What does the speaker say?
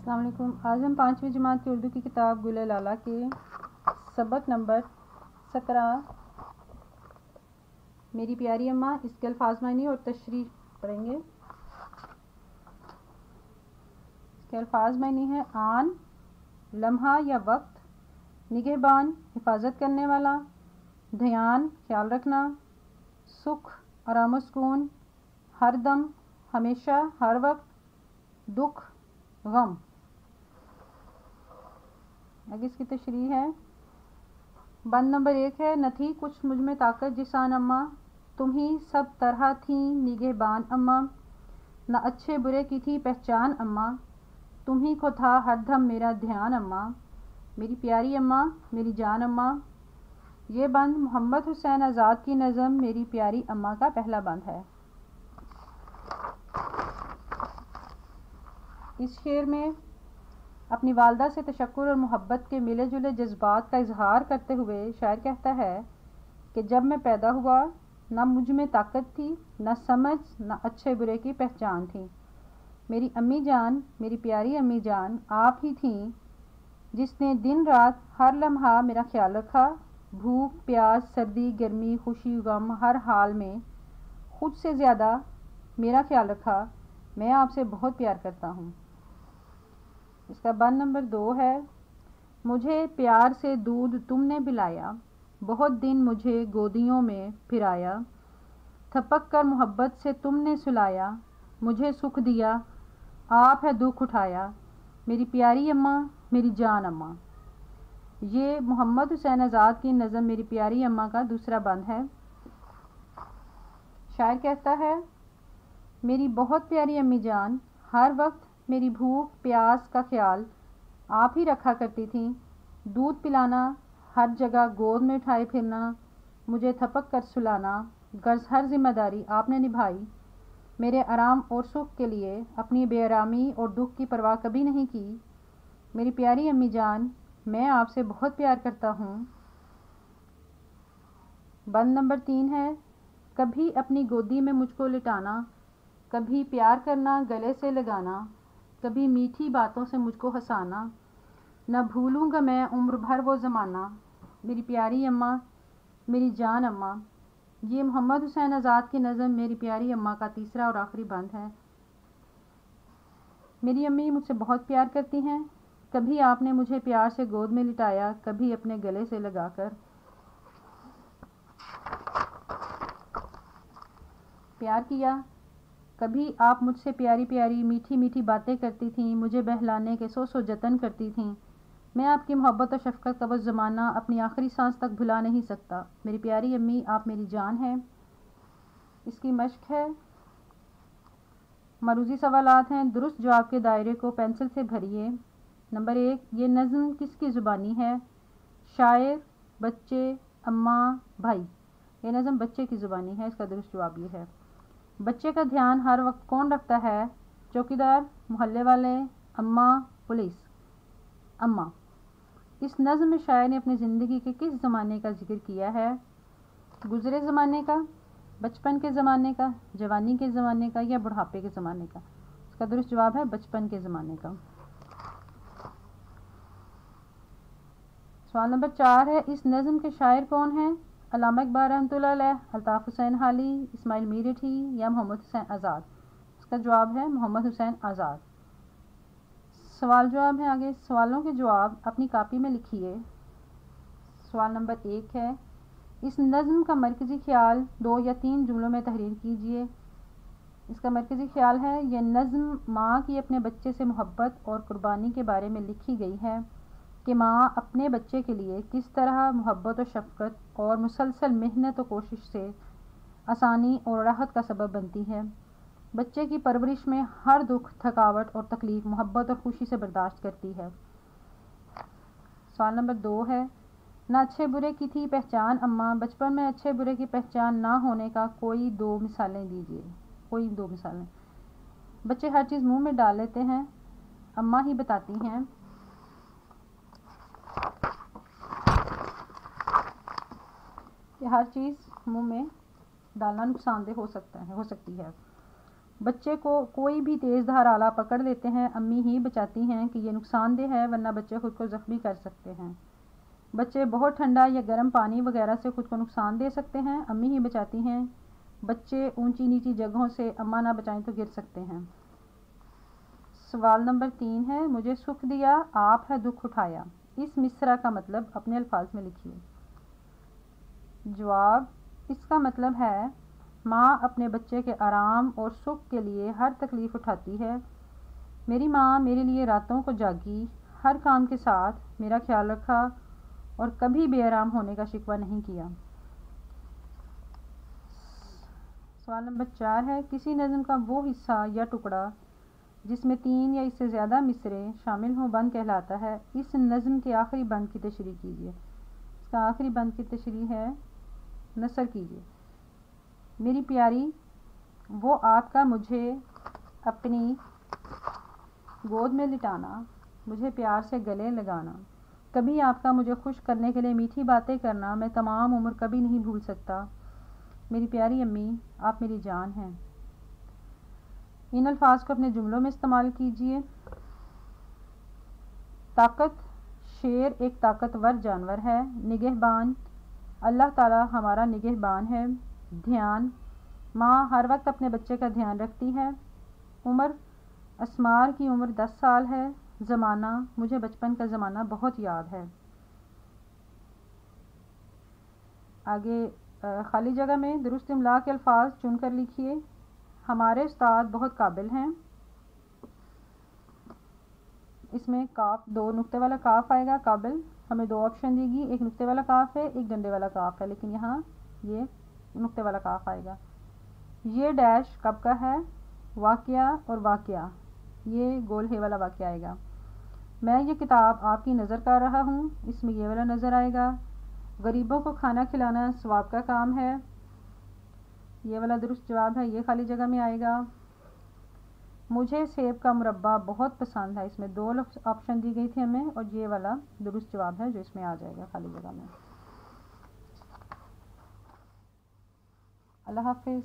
السلام علیکم۔ آج ہم 5ویں جماعت کی اردو کی کتاب گل لالہ کے سبق نمبر 17 میری پیاری اماں اس کے الفاظ معنی اور تشریح پڑھیں گے۔ اس کے الفاظ معنی ہے آن لمحہ یا وقت، نگہبان حفاظت کرنے والا، دھیان خیال رکھنا، سکھ آرام و سکون، ہر دم ہمیشہ ہر وقت، دکھ غم۔ آگے اس کی تشریح ہے۔ بند نمبر 1 ہے نہ تھی کچھ مجھ میں طاقت جسان اماں، تم ہی سب طرح تھیں نگہبان اماں، نہ اچھے برے کی تھی پہچان اماں، تم ہی کو تھا ہر دم میرا دھیان اماں، میری پیاری اماں میری جان اماں۔ یہ بند محمد حسین آزاد کی نظم میری پیاری اماں کا پہلا بند ہے۔ اس شعر میں اپنی والدہ سے تشکر اور محبت کے ملے جلے جذبات کا اظہار کرتے ہوئے شاعر کہتا ہے کہ جب میں پیدا ہوا نہ مجھ میں طاقت تھی، نہ سمجھ، نہ اچھے برے کی پہچان تھی۔ میری امی جان، میری پیاری امی جان آپ ہی تھیں جس نے دن رات ہر لمحہ میرا خیال رکھا، بھوک پیاس سردی گرمی خوشی غم ہر حال میں خود سے زیادہ میرا خیال رکھا۔ میں آپ سے بہت پیار کرتا ہوں۔ اس کا بند نمبر 2 ہے مجھے پیار سے دودھ تم نے پلایا، بہت دن مجھے گودیوں میں پھرایا، تھپک کر محبت سے تم نے سلایا، مجھے سکھ دیا آپ ہے دکھ اٹھایا، میری پیاری اماں میری جان اماں۔ یہ محمد حسین آزاد کی نظم میری پیاری اماں کا دوسرا بند ہے۔ شاعر کہتا ہے میری بہت پیاری امی جان ہر وقت میری بھوک پیاس کا خیال آپ ہی رکھا کرتی تھیں، دودھ پلانا، ہر جگہ گود میں اٹھائے پھرنا، مجھے تھپک کر سلانا، غرض ہر ذمہ داری آپ نے نبھائی، میرے آرام اور سکھ کے لیے اپنی بے آرامی اور دکھ کی پرواہ کبھی نہیں کی۔ میری پیاری امی جان میں آپ سے بہت پیار کرتا ہوں۔ بند نمبر 3 ہے کبھی اپنی گودی میں مجھ کو لٹانا، کبھی پیار کرنا گلے سے لگانا، کبھی میٹھی باتوں سے مجھ کو ہنسانا، نہ بھولوں گا میں عمر بھر وہ زمانہ، میری پیاری اماں میری جان اماں۔ یہ محمد حسین آزاد کی نظم میری پیاری اماں کا تیسرا اور آخری بند ہے۔ میری امی مجھ سے بہت پیار کرتی ہیں، کبھی آپ نے مجھے پیار سے گود میں لٹایا، کبھی اپنے گلے سے لگا کر پیار کیا، کبھی آپ مجھ سے پیاری پیاری میٹھی میٹھی باتیں کرتی تھیں، مجھے بہلانے کے سو جتن کرتی تھیں۔ میں آپ کی محبت اور شفقت کا وہ زمانہ اپنی آخری سانس تک بھلا نہیں سکتا۔ میری پیاری امی آپ میری جان ہیں۔ اس کی مشق ہے۔ مروزی سوالات ہیں، درست جواب کے دائرے کو پینسل سے بھریے۔ نمبر 1 یہ نظم کس کی زبانی ہے؟ شاعر، بچے، اماں، بھائی۔ یہ نظم بچے کی زبانی ہے، اس کا درست جواب یہ ہے۔ بچے کا دھیان ہر وقت کون رکھتا ہے؟ چوکیدار، محلے والے، اماں، پولیس۔ اماں۔ اس نظم میں شاعر نے اپنی زندگی کے کس زمانے کا ذکر کیا ہے؟ گزرے زمانے کا، بچپن کے زمانے کا، جوانی کے زمانے کا یا بڑھاپے کے زمانے کا؟ اس کا درست جواب ہے بچپن کے زمانے کا۔ سوال نمبر 4 ہے اس نظم کے شاعر کون ہیں؟ علامہ اقبال رحمۃ اللہ علیہ، الطاف حسین حالی، اسماعیل میرٹھی یا محمد حسین آزاد؟ اس کا جواب ہے محمد حسین آزاد۔ سوال جواب ہے آگے۔ سوالوں کے جواب اپنی کاپی میں لکھیے۔ سوال نمبر 1 ہے اس نظم کا مرکزی خیال 2 یا 3 جملوں میں تحریر کیجیے۔ اس کا مرکزی خیال ہے یہ نظم ماں کی اپنے بچے سے محبت اور قربانی کے بارے میں لکھی گئی ہے کہ ماں اپنے بچے کے لیے کس طرح محبت و شفقت اور مسلسل محنت و کوشش سے آسانی اور راحت کا سبب بنتی ہے۔ بچے کی پرورش میں ہر دکھ تھکاوٹ اور تکلیف محبت اور خوشی سے برداشت کرتی ہے۔ سوال نمبر 2 ہے نہ اچھے برے کی تھی پہچان اماں، بچپن میں اچھے برے کی پہچان نہ ہونے کا کوئی 2 مثالیں دیجیے۔ کوئی 2 مثالیں۔ بچے ہر چیز منہ میں ڈال لیتے ہیں، اماں ہی بتاتی ہیں کہ ہر چیز منہ میں ڈالنا نقصان دہ ہو سکتی ہے۔ بچے کو کوئی بھی تیز دھار آلہ پکڑ لیتے ہیں، امی ہی بچاتی ہیں کہ یہ نقصان دہ ہے ورنہ بچے خود کو زخمی کر سکتے ہیں۔ بچے بہت ٹھنڈا یا گرم پانی وغیرہ سے خود کو نقصان دے سکتے ہیں، امی ہی بچاتی ہیں۔ بچے اونچی نیچی جگہوں سے اماں نہ بچائیں تو گر سکتے ہیں۔ سوال نمبر 3 ہے، مجھے سکھ دیا آپ ہے دکھ اٹھایا، اس مصرع کا مطلب اپنے الفاظ میں لکھیے۔ جواب، اس کا مطلب ہے ماں اپنے بچے کے آرام اور سکھ کے لیے ہر تکلیف اٹھاتی ہے۔ میری ماں میرے لیے راتوں کو جاگی، ہر کام کے ساتھ میرا خیال رکھا اور کبھی بے آرام ہونے کا شکوہ نہیں کیا۔ سوال نمبر 4 ہے، کسی نظم کا وہ حصہ یا ٹکڑا جس میں 3 یا اس سے زیادہ مصرعے شامل ہوں بند کہلاتا ہے۔ اس نظم کے آخری بند کی تشریح کیجیے۔ اس کا آخری بند کی تشریح ہے، نثر کیجیے۔ میری پیاری، وہ آپ کا مجھے اپنی گود میں لٹانا، مجھے پیار سے گلے لگانا، کبھی آپ کا مجھے خوش کرنے کے لیے میٹھی باتیں کرنا میں تمام عمر کبھی نہیں بھول سکتا۔ میری پیاری امی، آپ میری جان ہیں۔ ان الفاظ کو اپنے جملوں میں استعمال کیجیے۔ طاقت، شیر ایک طاقتور جانور ہے۔ نگہبان، اللہ تعالی ہمارا نگہبان ہے۔ دھیان، ماں ہر وقت اپنے بچے کا دھیان رکھتی ہے۔ عمر، اسمار کی عمر 10 سال ہے۔ زمانہ، مجھے بچپن کا زمانہ بہت یاد ہے۔ آگے خالی جگہ میں درست املا کے الفاظ چن کر لکھیے۔ ہمارے استاد بہت قابل ہیں۔ اس میں کاف، 2 نقطے والا کاف آئے گا۔ قابل ہمیں 2 آپشن دے گی، ایک نقطے والا کاف ہے، ایک ڈنڈے والا کاف ہے، لیکن یہاں یہ نقطے والا کاف آئے گا۔ یہ ڈیش کب کا ہے؟ واقعہ اور واقعہ، یہ گول ہے والا واقعہ آئے گا۔ میں یہ کتاب آپ کی نظر کر رہا ہوں، اس میں یہ والا نظر آئے گا۔ غریبوں کو کھانا کھلانا ثواب کا کام ہے، یہ والا درست جواب ہے، یہ خالی جگہ میں آئے گا۔ مجھے سیب کا مربع بہت پسند ہے، اس میں 2 آپشن دی گئی تھی ہمیں، اور یہ والا درست جواب ہے جو اس میں آ جائے گا خالی جگہ میں۔ اللہ حافظ۔